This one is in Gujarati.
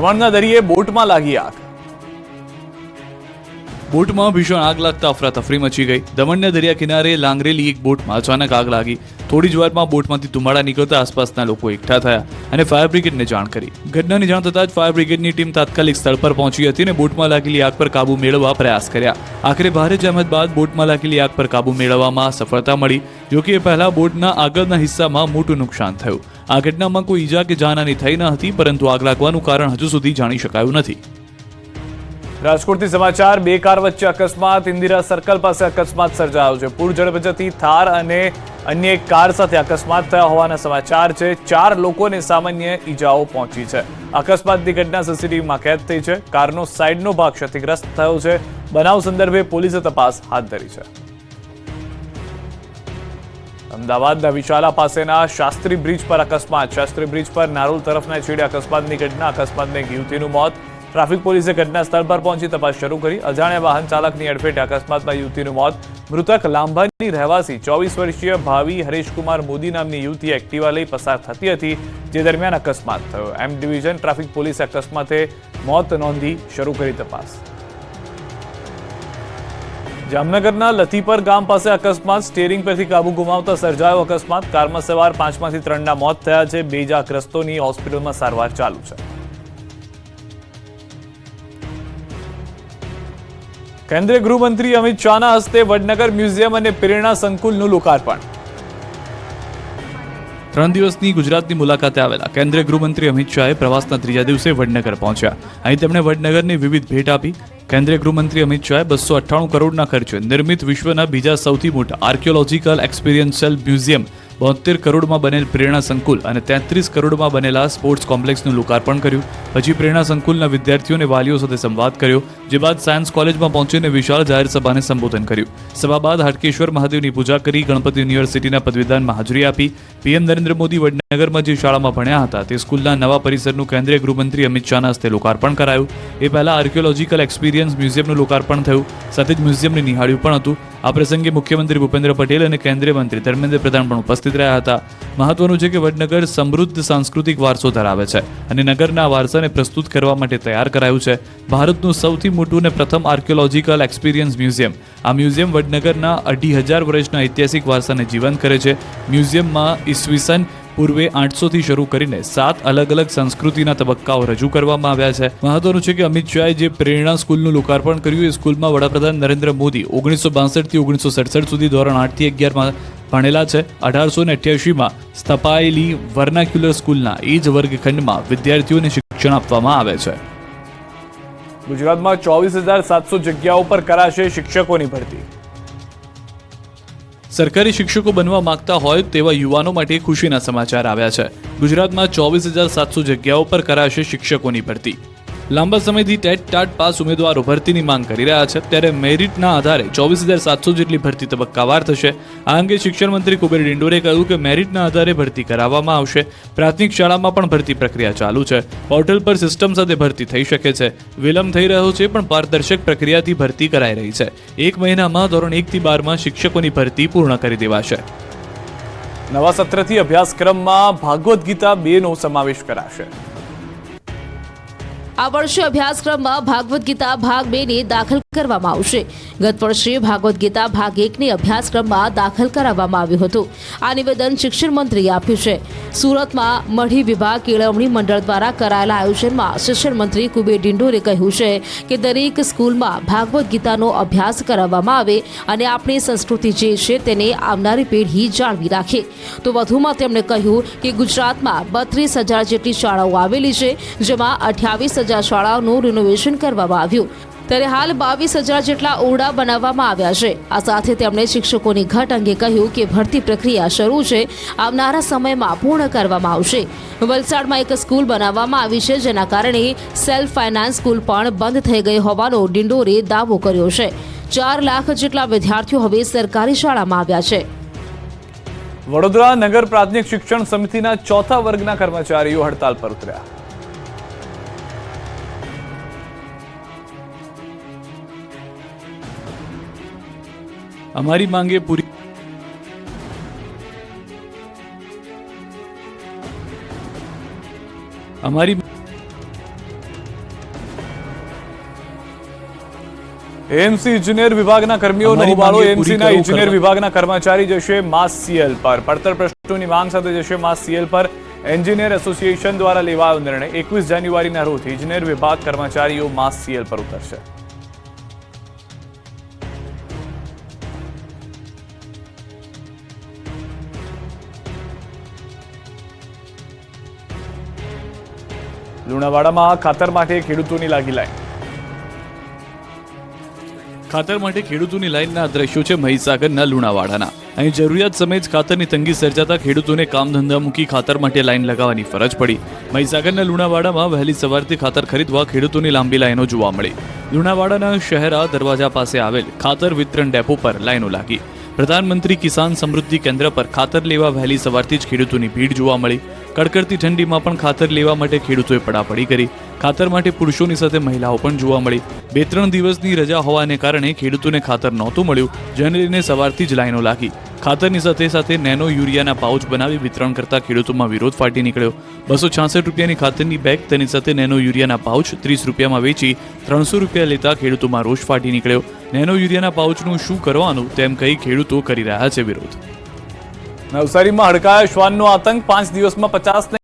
દમણના દરિયે બોટમાં લાગી આગ. બોટમાં ભીષણ આગ લાગતા અફરાતફરી મચી ગઈ. દમણના દરિયા કિનારે લાંગરેલી એક બોટમાં અચાનક આગ લાગી. થોડી જ વારમાં બોટમાંથી ધુમાડા નીકળતા આસપાસના લોકો એકઠા થયા અને ફાયર બ્રિગેડને જાણ કરી. ઘટનાની જાણ થતાં જ ફાયર બ્રિગેડની ટીમ તાત્કાલિક સ્થળ પર પહોંચી હતી અને બોટમાં લાગેલી આગ પર કાબુ મેળવવા પ્રયાસ કર્યા. આખરે ભારે જહેમત બાદ બોટમાં લાગેલી આગ પર કાબુ મેળવવામાં સફળતા મળી. જોકે એ પહેલા બોટના આગળના હિસ્સામાં મોટું નુકસાન થયું. આ ઘટનામાં કોઈ ઈજા કે જાનહાની થઈ ન હતી, પરંતુ આગ લાગવાનું કારણ હજુ સુધી જાણી શકાયું નથી. રાજકોટથી સમાચાર. બે કાર વચ્ચે અકસ્માત. ઇન્દિરા સર્કલ પાસે અકસ્માત સર્જાયો છે. પૂર ઝડપે જતી થાર અને અન્ય એક કાર સાથે અકસ્માત થયા હોવાના સમાચાર છે. 4 લોકોને સામાન્ય ઈજાઓ પહોંચી છે. અકસ્માતની ઘટના સીસીટીવીમાં કેદ થઈ છે. કારનો સાઈડનો ભાગ ક્ષતિગ્રસ્ત થયો છે. બનાવ સંદર્ભે પોલીસે તપાસ હાથ ધરી છે. અમદાવાદના વિશાલા પાસેના શાસ્ત્રી બ્રિજ પર અકસ્માત. શાસ્ત્રી બ્રિજ પર નારોલ તરફના છેડે અકસ્માતની ઘટના. અકસ્માતમાં એક યુવતીનું મોત. ટ્રાફિક પોલીસે ઘટના સ્થળ પર પહોંચી તપાસ શરૂ કરી. અજાણ્યા વાહન ચાલકની અડફેટે અકસ્માતમાં યુવતીનું મોત. મૃતક લાંભાની રહેવાસી 24 વર્ષીય ભાવી હરેશકુમાર મોદી નામની યુવતી એક્ટિવા લઈ પસાર થતી હતી, જે દરમિયાન અકસ્માત થયો. એમ ડિવિઝન ટ્રાફિક પોલીસે અકસ્માતે મોત નોંધી શરૂ કરી તપાસ. જામનગરના લથીપર ગામ પાસે અકસ્માત. સ્ટીયરિંગ પરથી કાબુ ગુમાવતા સર્જાયો અકસ્માત. કારમાં સવાર 5માંથી 3ના મોત થયા છે. 2 ઇજાગ્રસ્તોની હોસ્પિટલમાં સારવાર ચાલુ છે. કેન્દ્રીય ગૃહમંત્રી અમિત શાહના હસ્તે વડનગર મ્યુઝિયમ અને પ્રેરણા સંકુલનું લોકાર્પણ. 3 દિવસની ગુજરાતની મુલાકાતે આવેલા કેન્દ્રીય ગૃહમંત્રી અમિત શાહે પ્રવાસના 3જા દિવસે વડનગર પહોંચ્યા. અહીં તેમણે વડનગરને વિવિધ ભેટ આપી. કેન્દ્રીય ગૃહમંત્રી અમિત શાહે 298 કરોડના ખર્ચે નિર્મિત વિશ્વના બીજા સૌથી મોટા આર્કિયોલોજીકલ એક્સપિરિયન્શિયલ મ્યુઝિયમ, 72 કરોડમાં બનેલ પ્રેરણા સંકુલ અને 33 કરોડમાં બનેલા સ્પોર્ટ્સ કોમ્પ્લેક્સનું લોકાર્પણ કર્યું. પછી પ્રેરણા સંકુલના વિદ્યાર્થીઓ અને વાલીઓ સાથે સંવાદ કર્યો. જે બાદ સાયન્સ કોલેજમાં પહોંચીને વિશાળ જાહેર સભાને સંબોધન કર્યું. સભા બાદ હાટકેશ્વર મહાદેવની પૂજા કરી ગણપતિ યુનિવર્સિટીના પદવીદાનમાં હાજરી આપી. પીએમ નરેન્દ્ર મોદી વડનગરમાં જે શાળામાં ભણ્યા હતા તે સ્કૂલના નવા પરિસરનું કેન્દ્રીય ગૃહમંત્રી અમિત શાહના હસ્તે લોકાર્પણ કરાયું. એ પહેલા આર્કિયોલોજીકલ એક્સપિરિયન્સ મ્યુઝિયમનું લોકાર્પણ થયું. સાથે જ મ્યુઝિયમને નિહાળ્યું પણ હતું. આ પ્રસંગે મુખ્યમંત્રી ભૂપેન્દ્ર પટેલ અને કેન્દ્રીય મંત્રી ધર્મેન્દ્ર પ્રધાન પણ ઉપસ્થિત રહ્યા હતા. મહત્વનું છે કે વડનગર સમૃદ્ધ સાંસ્કૃતિક વારસો ધરાવે છે અને નગરના વારસાને પ્રસ્તુત કરવા માટે તૈયાર કરાયું છે. ભારતનું સૌથી મોટું અને પ્રથમ આર્કિયોલોજીકલ એક્સપિરિયન્સ મ્યુઝિયમ. આ મ્યુઝિયમ વડનગરના 2500 વર્ષના ઐતિહાસિક વારસાને જીવંત કરે છે. મ્યુઝિયમમાં ઈસવીસન પૂર્વે 800થી શરૂ કરીને 7 અલગ અલગ સંસ્કૃતિના તબક્કાઓ રજૂ કરવામાં આવ્યા છે. મહત્વનું છે કે અમિત શાહે જે પ્રેરણા સ્કૂલનું લોકાર્પણ કર્યું એ સ્કૂલમાં વડાપ્રધાન નરેન્દ્ર મોદી 1962થી 1967 સુધી ધોરણ 8થી 11માં ભણેલા છે. 1888માં સ્થપાયેલી વર્નાક્યુલર સ્કૂલના એ જ વર્ગખંડમાં વિદ્યાર્થીઓને શિક્ષણ આપવામાં આવે છે. ગુજરાતમાં 24,700 જગ્યાઓ પર કરાશે શિક્ષકોની ભરતી. સરકારી શિક્ષકો બનવા માંગતા હોય તેવા યુવાનો માટે ખુશીના સમાચાર આવ્યા છે. ગુજરાતમાં 24,700 જગ્યાઓ પર કરાશે શિક્ષકોની ભરતી. લાંબા સમયથી ટેટ ટાટ પાસ ઉમેદવારો ભરતીની માંગ કરી રહ્યા છે, ત્યારે મેરિટના આધારે 24,700 જેટલી ભરતી તબક્કાવાર થશે. આ અંગે શિક્ષણ મંત્રી કુબેર ડિંડોરે કહ્યું કે મેરિટના આધારે ભરતી કરાવવામાં આવશે. પ્રાથમિક શાળામાં પણ ભરતી પ્રક્રિયા ચાલુ છે. પોર્ટલ પર સિસ્ટમ સાથે ભરતી થઈ શકે છે. વિલંબ થઈ રહ્યો છે, પણ પારદર્શક પ્રક્રિયાથી ભરતી કરાઈ રહી છે. 1 મહિનામાં ધોરણ 1થી 12માં શિક્ષકોની ભરતી પૂર્ણ કરી દેવાશે. નવા સત્રથી અભ્યાસક્રમમાં ભાગવદ ગીતા 2નો સમાવેશ કરાશે. આ વર્ષે અભ્યાસક્રમમાં ભાગવદ ગીતા ભાગ 2ને દાખલ કરવામાં આવશે. ગત વર્ષે ભાગવદ ગીતા ભાગ 1ને અભ્યાસક્રમમાં દાખલ કરાવવામાં આવ્યું હતું. આ નિવેદન શિક્ષણ મંત્રીએ આપ્યું છે. સુરતમાં મઢી વિભાગ કેળવણી મંડળ દ્વારા કરાયેલા આયોજનમાં શિક્ષણ મંત્રી કુબેર ડિંડોરે કહ્યું છે કે દરેક સ્કૂલમાં ભાગવદ ગીતાનો અભ્યાસ કરાવવામાં આવે અને આપણી સંસ્કૃતિ જે છે તેને આવનારી પેઢી જાળવી રાખે. તો વધુમાં તેમણે કહ્યું કે ગુજરાતમાં 32,000 જેટલી શાળાઓ આવેલી છે, જેમાં 28,000 શાળાઓનું રિનોવેશન કરવામાં આવ્યું. ત્યારે હાલ 22,000 જેટલા ઓરડા બનાવવામાં આવ્યા છે. આ સાથે તેમણે શિક્ષકોની ઘટ અંગે કહ્યું કે ભરતી પ્રક્રિયા શરૂ છે, આવનારા સમયમાં પૂર્ણ કરવામાં આવશે. વલસાડમાં એક સ્કૂલ બનાવવામાં આવી છે, જેના કારણે સેલ્ફ ફાઇનાન્સ સ્કૂલ પણ બંધ થઈ ગઈ હોવાનો ડિંડોરે દાવો કર્યો છે. 4 લાખ જેટલા વિદ્યાર્થીઓ હવે સરકારી શાળામાં આવ્યા છે. વડોદરા નગર પ્રાથમિક શિક્ષણ સમિતિના 4થા વર્ગના કર્મચારીઓ હડતાલ પર ઉતર્યા. અમારી માંગે પૂરી અમારી એએમસી ઇજનેર વિભાગના કર્મીઓનો અમારી હોબાળો. માંગે પૂરી એએમસીના કરો ઇજનેર કરવા. વિભાગના કર્મચારી જશે માસ સીએલ પર. પડતર પ્રશ્નોની માંગ સાથે જશે માસ સીએલ પર. એન્જિનિયર એસોસિએશન દ્વારા લેવાયો નિર્ણય. 21 જાન્યુઆરીના રોજ ઇજનેર વિભાગ કર્મચારીઓ માસ સીએલ પર ઉતરશે. લુણાવાડામાં ખાતર માટે ખેડૂતોની લાગી લાઈન. ખાતર માટે ખેડૂતોની લાઈનના આ દ્રશ્યો છે મહીસાગરના લુણાવાડાના. અહીં જરૂરિયાત સમયે જ ખાતરની તંગી સર્જાતા ખેડૂતોને કામ ધંધા મૂકી ખાતર માટે લાઈન લગાવવાની ફરજ પડી. મહીસાગરના લુણાવાડામાં વહેલી સવારથી ખાતર ખરીદવા ખેડૂતોની લાંબી લાઈનો જોવા મળી. લુણાવાડાના શહેરા દરવાજા પાસે આવેલ ખાતર વિતરણ ડેપો પર લાઈનો લાગી. પ્રધાનમંત્રી કિસાન સમૃદ્ધિ કેન્દ્ર પર ખાતર લેવા વહેલી સવારથી જ ખેડૂતોની ભીડ જોવા મળી. કડકડતી ઠંડીમાં પણ ખાતર લેવા માટે ખેડૂતોએ પડાપડી કરી. ખાતર માટે પુરુષોની સાથે મહિલાઓ પણ જોવા મળી. 2-3 દિવસની રજા હોવાને કારણે ખેડૂતોને ખાતર નહોતું મળ્યું, જેને લઈને સવારથી જ લાઈનો લાગી. ખાતરની સાથે સાથે નેનો યુરિયાના પાઉચ બનાવી વિતરણ કરતા ખેડૂતોમાં વિરોધ ફાટી નીકળ્યો. 266 રૂપિયાની ખાતરની બેગ, તેની સાથે નેનો યુરિયાના પાઉચ 30 રૂપિયામાં વેચી 300 રૂપિયા લેતા ખેડૂતોમાં રોષ ફાટી નીકળ્યો. નેનો યુરિયાના પાઉચનું શું કરવાનું તેમ કહી ખેડૂતો કરી રહ્યા છે વિરોધ. નવસારીમાં હડકાયો શ્વાનનો આતંક. 5 દિવસમાં 50